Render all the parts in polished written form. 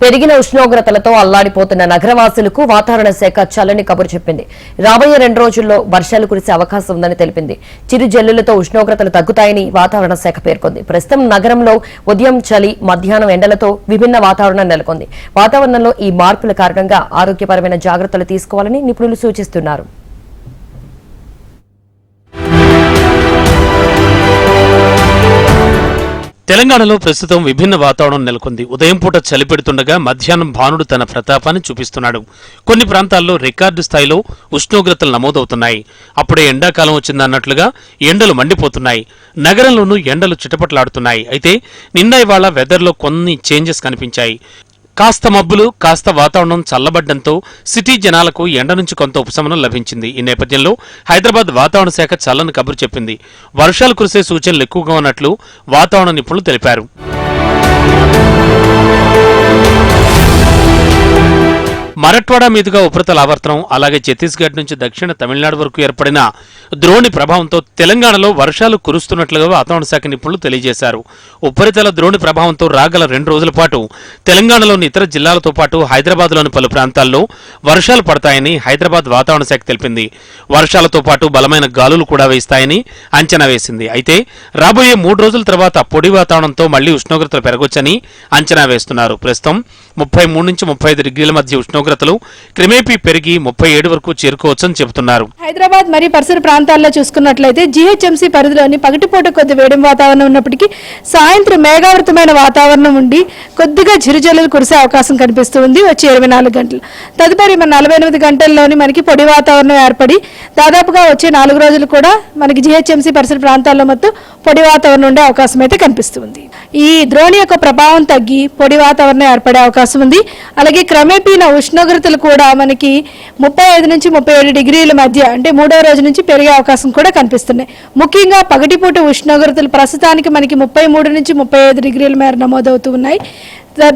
పెరిగిన ఉష్ణోగ్రతలతో అల్లాడిపోతున్న నగరవాసులకు వాతావరణ శాఖ చల్లని కబురు చెప్పింది. రాబోయే 2 రోజుల్లో వర్షాలు కురిసే అవకాశం ఉందని తెలిపింది. చిరు జల్లులతో ఉష్ణోగ్రతలు తగ్గుతాయని వాతావరణ శాఖ పేర్కొంది. ప్రస్తుతం నగరంలో ఉదయం చలి, మధ్యాహ్నం ఎండలతో విభిన్న వాతావరణం నెలకొంది. వాతావరణంలో ఈ మార్పుల కారణంగా ఆరోగ్యపరమైన జాగ్రత్తలు తీసుకోవాలని నిపుణులు సూచిస్తున్నారు. తెలంగాణలో ప్రస్తుతం విభిన్న వాతావరణం నెలకొంది. ఉదయం పూట చలి పెడుతుండగా మధ్యాహ్నం భానుడు తన ప్రతాపాన్ని చూపిస్తున్నాడు. కొన్ని ప్రాంతాల్లో రికార్డు స్థాయిలో ఉష్ణోగ్రతలు నమోదవుతున్నాయి. అప్పుడే ఎండాకాలం వచ్చిందన్నట్లుగా ఎండలు మండిపోతున్నాయి. నగరంలోనూ ఎండలు చిటపట్లాడుతున్నాయి. అయితే నిన్న ఇవాళ వెదర్లో కొన్ని చేంజెస్ కనిపించాయి. కాస్త మబ్బులు, కాస్త వాతావరణం చల్లబడ్డంతో సిటీ జనాలకు ఎండ నుంచి కొంత ఉపశమనం లభించింది. ఈ నేపథ్యంలో హైదరాబాద్ వాతావరణ శాఖ చల్లని కబురు చెప్పింది. వర్షాలు కురిసే సూచనలు ఎక్కువగా ఉన్నట్లు వాతావరణ నిపుణులు తెలిపారు. మరట్వాడా మీదుగా ఉపరితల ఆవర్తనం, అలాగే ఛత్తీస్గఢ్ నుంచి దక్షిణ తమిళనాడు వరకు ఏర్పడిన ద్రోణి ప్రభావంతో తెలంగాణలో వర్షాలు కురుస్తున్నట్లుగా వాతావరణ శాఖ నిపుణులు తెలియజేశారు. ఉపరితల ద్రోణి ప్రభావంతో రాగల 2 రోజుల పాటు తెలంగాణలోని ఇతర జిల్లాలతో పాటు హైదరాబాద్లోని పలు ప్రాంతాల్లో వర్షాలు పడతాయని హైదరాబాద్ వాతావరణ శాఖ తెలిపింది. వర్షాలతో పాటు బలమైన గాలులు కూడా వేస్తాయని అంచనా వేసింది. అయితే రాబోయే 3 రోజుల తర్వాత పొడి వాతావరణంతో మళ్లీ ఉష్ణోగ్రతలు పెరగొచ్చని అంచనా వేస్తున్నారు. ప్రస్తుతం 33 నుంచి 35 డిగ్రీల మధ్య ఉష్ణోగ్రతలు క్రమేపీ పెరిగి 37 వరకు చేరుకోవచ్చని చెబుతున్నారు. హైదరాబాద్ మరియు పరిసర ప్రాంతాల్లో చూసుకున్నట్లయితే జీహెచ్ఎంసీ పరిధిలోని పగటిపూట కొద్ది వేడి వాతావరణం ఉన్నప్పటికీ సాయంత్రం మేఘావృతమైన వాతావరణం ఉండి కొద్దిగా చిరుజల్లులు కురిసే అవకాశం కనిపిస్తుంది వచ్చే 24 గంటలు. తదుపరి 48 గంటల్లోని మనకి పొడి వాతావరణం ఏర్పడి దాదాపుగా వచ్చే 4 రోజులు కూడా మనకి జీహెచ్ఎంసీ పరిసర ప్రాంతాల్లో మొత్తం పొడి వాతావరణం ఉండే అవకాశం అయితే కనిపిస్తుంది. ఈ ద్రోణి యొక్క ప్రభావం తగ్గి పొడి వాతావరణం ఏర్పడే అవకాశం ఉంది. అలాగే క్రమేపీన ఉష్ణోగ్రతలు కూడా మనకి 35 నుంచి 37 డిగ్రీల మధ్య అంటే 3వ రోజు నుంచి పెరిగే అవకాశం కూడా కనిపిస్తున్నాయి. ముఖ్యంగా పగటిపూట ఉష్ణోగ్రతలు ప్రస్తుతానికి మనకి 33 నుంచి 35 డిగ్రీల మేర నమోదవుతూ ఉన్నాయి.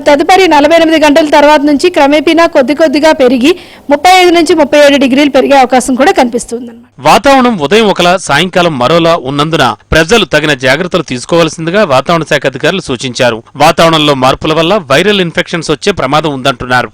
తదుపరి 48 గంటల తర్వాత నుంచి క్రమేపీనా కొద్దిగా పెరిగి 35 నుంచి 37 డిగ్రీలు పెరిగే అవకాశం కూడా కనిపిస్తుంది. వాతావరణం ఉదయం ఒకలా సాయంకాలం మరోలా ఉన్నందున ప్రజలు తగిన జాగ్రత్తలు తీసుకోవాల్సిందిగా వాతావరణ శాఖ అధికారులు సూచించారు. వాతావరణంలో మార్పుల వల్ల వైరల్ ఇన్ఫెక్షన్స్ వచ్చే ప్రమాదం ఉందంటున్నారు.